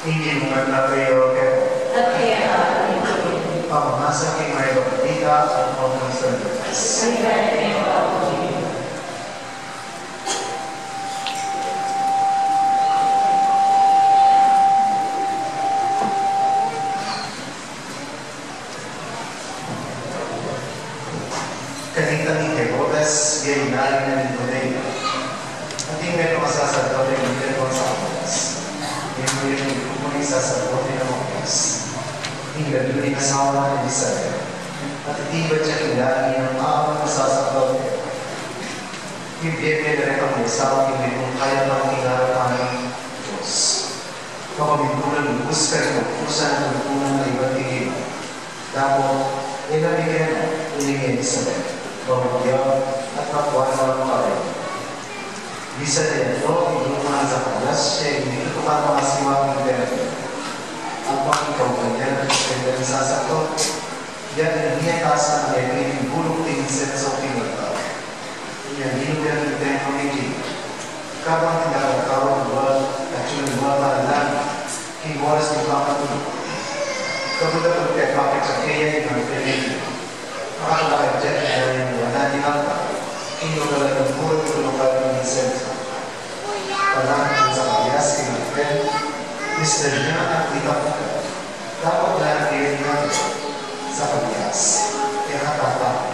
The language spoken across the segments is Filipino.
Hindi mo na kayo pamamasa kay may kapatida at mga services. Kanita ni Herodes, gayunay na ni Bodega. At yung may masasagot ay hindi ko sa oras. Yung may kumuli sasagot ay ng oras. Hindi ka doon inasawa ng Israel. At hindi ba siya kilali ng mga masasagot? Yung biyete na rin ang masawa, hindi kung kaya ng tinarapan ng Diyos. Kapamitulan ng Uskar ng pusan ng punan ng iba't tigil. Tapos, inabigyan ng Israel. Pamagyaw at makuha ng pare. Bisa na ito, inuunan sa kalas, siya hindi ito pa mga siwang internet. Ang pangikaw kanya, kaya sasakot, yan ang niyatasan ay pinibulong tingin sa pinagtaw. Yan, hinugyan ng tempo ni King. Kapag tinakatawa ng buwan, at yung buwan para lang, King Wallace ng pangkatulog. Kapag ito kaya bakit sa kaya yung pinigil. Makakalakat dyan na yung wala nilangka. Inugalan ng buwan ko ng parang Vincent. Palahan sa kabias, kinagpen, Mr. niya at itapaka. Dapat na natin natin sa kabias. Kaya katapa,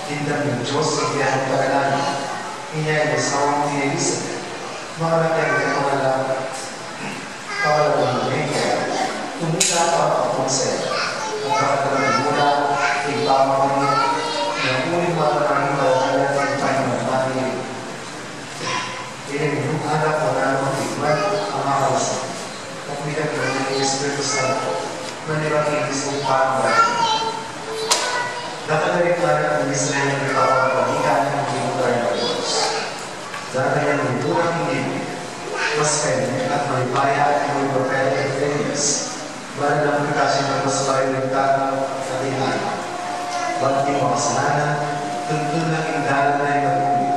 tindan ng Diyos sa biyahang pagalanan. Inyay masawang ni Elizabeth. Mga natin ang kawalan. Kawalan ng Amerika. Tumila pa ang konsel. Ang kakatalang mula, ipamang ng uling maraming malalayan ng pangimamani. Ini yung anak na naman tigman ang mga kawasan. At bilang ng Espiritu Santo, manibagigis ng pangimamani. Dapat na rin ang Israel ng bitawang panikan ng binutar ng Diyos. Dapat na yung murang hindi, mas kanya at malipaya at yung propeta ng Phoenix. Balang lang kasi ng mas bayo ng tanaw at inana. Balang yung makasalanan, tuntun lang yung dalan na yung matuli.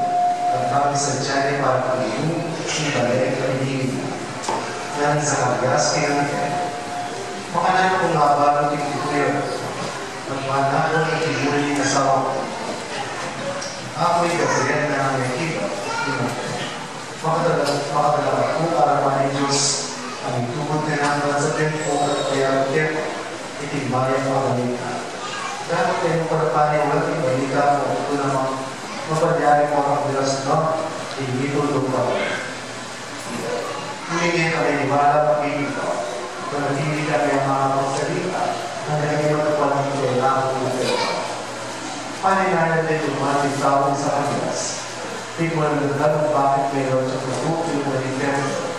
Ang kami sa tiyan para pag-iung, ibalik ang hingin. Nang sa kagas, kaya nga. Makanan kung nabalong yung kukuyo. Ang manakot at ibuli ng asawa ko. Ako'y kasayan na ang nakita. Makatalaga ko para pa ng Diyos ang itubod na naman sa tempo at kaya ang tempo, itigbayan mo ang balita. Dapat kayo para pa niya walang balita mo ito namang mapadyari mo ang bilas na hindi tulog pa. Humingi kami ni Bala pag-ibig ko. Kung hindi kami ang mga pagsalita, nagagay mo pa ng kailangan mo ito. Paninanan din yung mga titawag sa kanilas. Tingnan ng dalang bakit mayroon sa pagkukil mo ng tempo.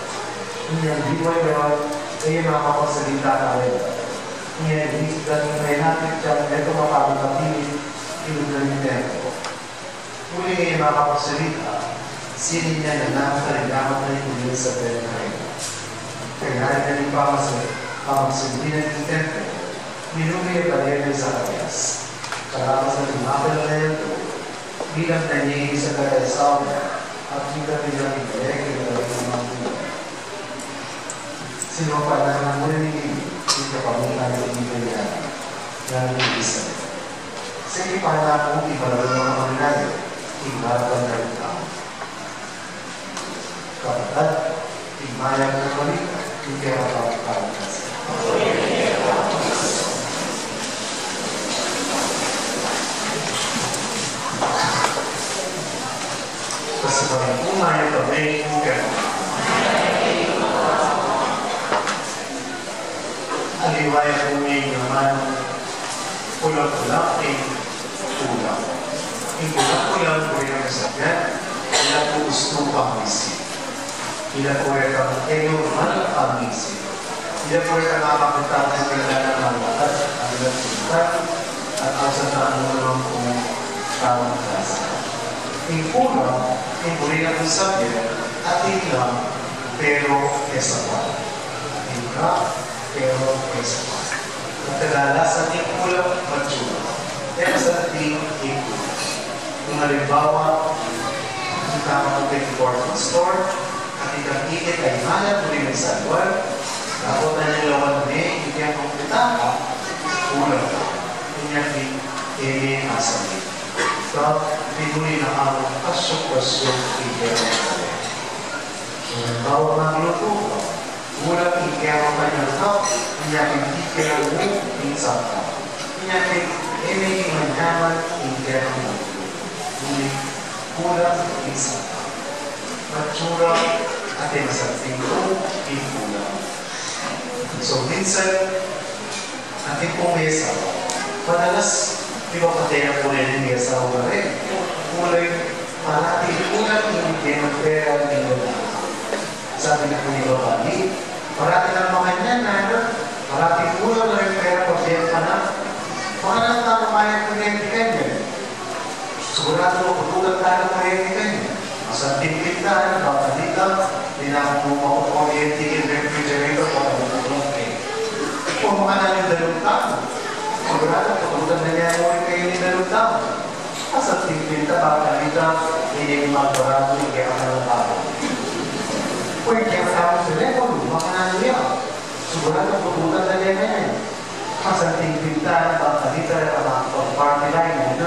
Hindi ang diway mayroon ay yung mga pagsalita na rin. Hindi ang higdan may natin siya ito makapagpapilin ilugan ng tempo. Muli ngayon mga pagsalita, sinin niya na nakakaligamot na yung sa pera na rin. Kaya na rin pamasundinan ng tempo. Minumili pa rin sa kabias. Kalapas na lumapal na ito, bilang nangyayari sa karasawa at bilang nilang ibalik ng mga buwan. Sino pa na ng muli hindi ka pamunta ng ibigyan na nag-isa. Sige pa na kung ibalaro ng mga mananayo, ibarapan na rin tao. Kapatid, imayang ng balita, hindi ka mapapagkakas. Kasi parang umayon kami kung gano'n. Aliwaya kung may naman pulang-pulang ay pulang. Yung pulang-pulang po yung nasagyan, ila po gusto pang-isip. Ila po yung normal pang-isip. Ila po yung nakakapunta ng kailangan ng lakas, ang ilang punta, at ang sa taon naman kung tamang klasa. Yung pulang, yung puli na kung sabyan, at ilang, pero esapan. Ilang, pero esapan. Magkalala sa ating pulang, magsura. Pero sa ating ikulang. Kung halimbawa, kita mo ng department store, at itang init ay malat muli ng salwal, Dapat na nilawan ni, hindi ang kompletaka, ulang ka. Hindi ini asali. So, pinuli na ang pasok-pasok ikero. Bawa magluto ka, ulang ikero ka niya ka, inyapin ikero mo, pinsa ka. Inyapin, ini manyaman ikero mo. Ulang pinsa ka. Matsura at masarting ko, ipulang. So, minsan, ating pong mesa, madalas, di ba patera po rin yung mesa o ba rin? Kulay, parating ulang hindi ng pera ng mga. Sabi na po ni Babali, parating ang mga niyan na, parating ulang na rin pera pag yan pa na, mga nagtatamayang kuryente kanya. Sigurado mo, patulang tayo ng kuryente kanya. Sa tipindahan, bakalita, dinakong mo ako kuryente yung refrigerator o ang kung mga namin dalawang tao, sigurado, pagkutan na niya mo kayo ni dalawang tao. Sa tipinta, bakalita, hindi yung mga barado, hindi ang mga tao. Kung hindi ang tao sa telepono, mga namin niya. Sigurado, pagkutan na niya ngayon. Sa tipinta, bakalita, ang mga party line,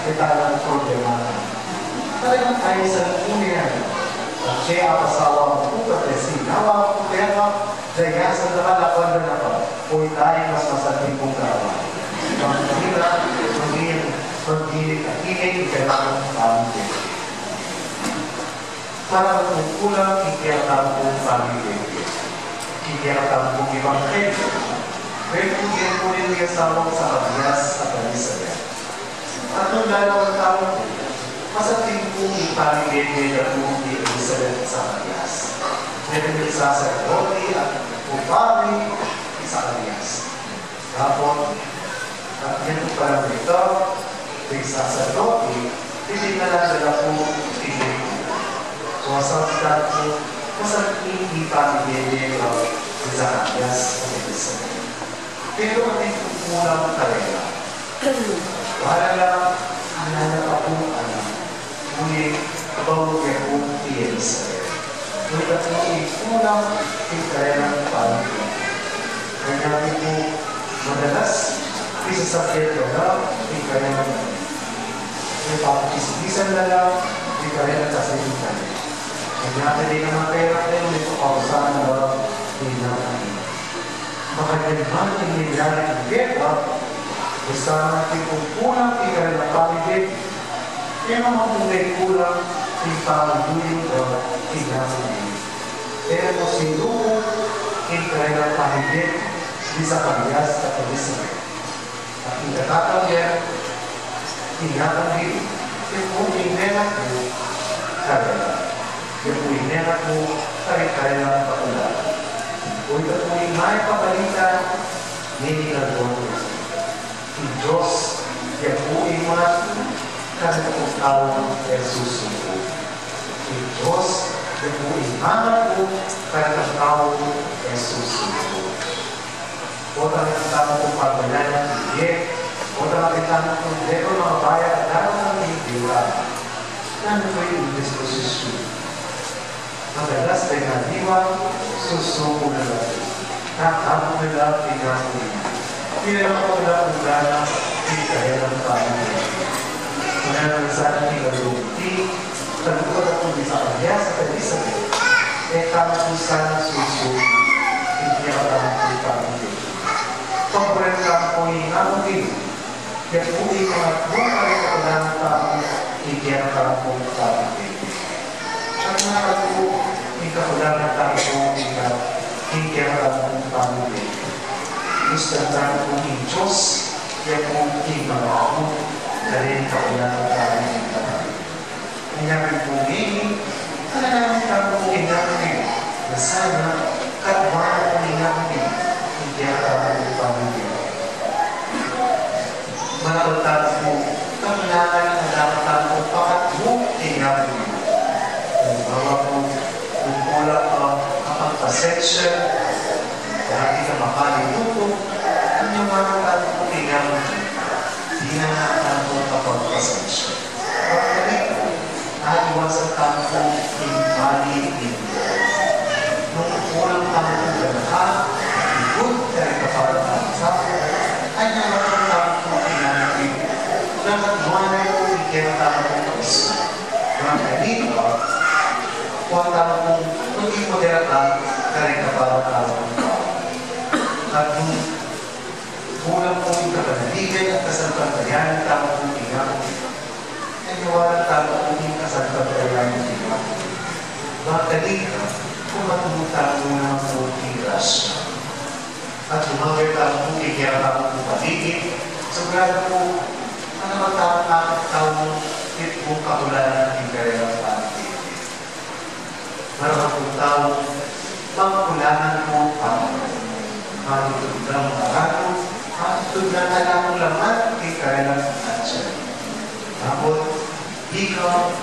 italang problema. Talagang tayo sa unihan. Siya ang pasawa ko pati sinawa ko kaya daya sa nakalakon na pa kung tayo mas masating kong kawa. Pagkira, maghilig at hiling kailangan pamilya. Para kung kulang, ikiyatang kong pamilya. Ikiyatang kong ibang kayo. Pero kung yan po rin yung asawa sa Kabias at Elizabeth. At nung dalawang taon ko, masating kong ipamigay na kong di Elizabeth sa Kabias. Meron yung saserdote at upari sa Kabias. Tapos, at yan po pala dito, yung saserdote, hindi na lang sila po tingin ko. So, masasabi ko, masating ipamigay na sa Kabias at Elizabeth. Pero ang kukulang talaga. Para lang, hanap ako ngunit bawag akong i-Elizabeth. Ngunit at kukulang ikarelang pamilya. Kaya po, madalas, isasakit ko na ikarelang may papakisipisan na lang ikarelang kasalitan. Kaya hindi naman pera kayo, may pakausahan na lang pinakain. Makagaliman ang nilalari ng geta, basta natin kung kulang ikarelang na pamilya, kaya naman kung may kulang, ipamilya o pinakain. Pero kung sinuko, ikarelang na pamilya, di sa Kabias at Elizabeth. At pinakatawyan, pinakabili, yung kung inenak mo, karela. Yung kung inenak mo, karela patula. Kung ito po yung may pabalita, hindi na doon. Yung Diyos, yung po yung mga karela kong tao ay susuko. Yung Diyos, yung po yung mga po karela kong tao ay susuko. O talagang tao kong pagbayanan, hindi. O talagang tao kong dito mga bayan at tao ng hindi. Ano po yung disposisyon? Madalas ay naniwag, susuko na lang. Nakamo nila, pinamo nila. Pinamo nila kung gana, pinahelang pamilya. Kung ano sa ating ilalumpi, talukod ako di sa kanya sa Elizabeth, eh tama kung sana susuko, hindi ako lang ang pamilya. Pag-brand lang po yung namukin, kaya po yung mga buong kailangan tao, hindi ako lang po pamilya. Ang mga po, ikakulangan tayo po, hindi ang alam ng pamilya. Gusto tayo po ng Diyos, kaya po hindi mga ako, dahil ikakulangan tayo ng pamilya. Kaya po ngayon, talagang tayo po inamin, na sana, katwaan po inamin, hindi ang alam ng pamilya. Malakot po, kailangan na dapat tayo po pakatlo, inamin. Bawa po, kung wala ka kapag-pasensya, dahil ka makalimuto, ang yung mga katututingan, di na natin po kapag-pasensya. Pagkalit po, naiwasan tayo po yung mali-ito. Nung kulang tayo po ganahan, mo dira lang, kaya kapara-araw ng tao. At kung kulang po yung kapanaligan at kasalpantayan ng tama kong tingnan, ay nawalan tama kong yung kasalpantayan ng tingnan. Bakalik ka, kung matumutan mo ng puting rasya. At lumagay tama kong tingnan tama kong paligid, sobrado po, ang naman tama itong kapulanan ng karerang paligid. Maramang kong tao, pangkulanan po ang matutog ng araw, matutog ng alamang laman, ikalang answer. Tapos, ikaw,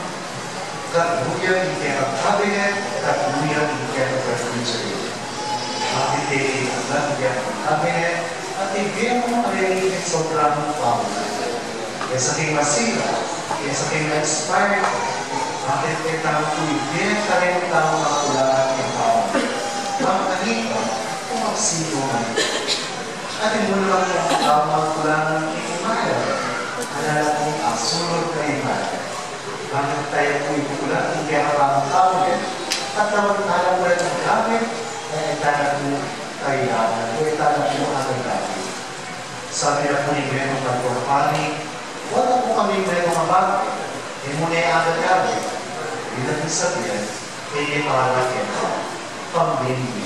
katuluyan, ikayang cabinet, katuluyan, ikayang refrigerator. Matitili ang lagyan ng cabinet, at ibigay mo ang sobrang pangkulanan. Kaya sa aking masira, kaya sa aking expired, bakit kitang ibigay ka rin ang tao na kulangan ng tao. Pangkalita, kung magsino man. At mo naman ang tao na kulangan ng imaya. Alala kong asunod na imaya. Bakit tayo po ipukulan kung kaya kapang tao yan? At naman alam mo rin ang gamit, ay itanan mo kailangan o itanan mo ang gamit. Sabi na po ni Gwen ng pagpapani, wala po kami Gwen ng bagay. E muna yung agad-agad. Bilang sabihin, hindi pangalakin ka. Pambindi,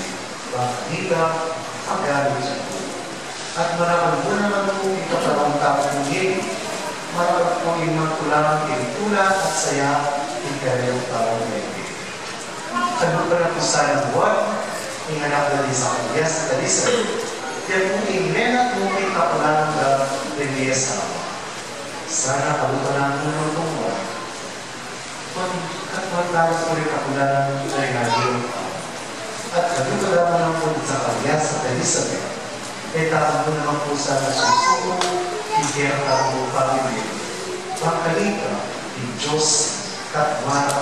panghilang, paggamit sa po. At maraming mo naman po ikatarong tao ng hili. Maraming po yung mga kulangang tinitula at saya ikarayong tao ng hili. Sabi pa na po sa buwan, inganak na din sa kanya sa kalisan. Kaya kung imenat mo ikakulangang na reliesa, sana kalutan mo ng tungkol. At magtalas mo rin kakulangan ng regalyo. At kalutan mo ng punit sa kanya sa Elizabeth. E tapos mo naman po sa nasusuko, hindi ang tao mo pamilya. Pagkalita, ni Diyos, katwara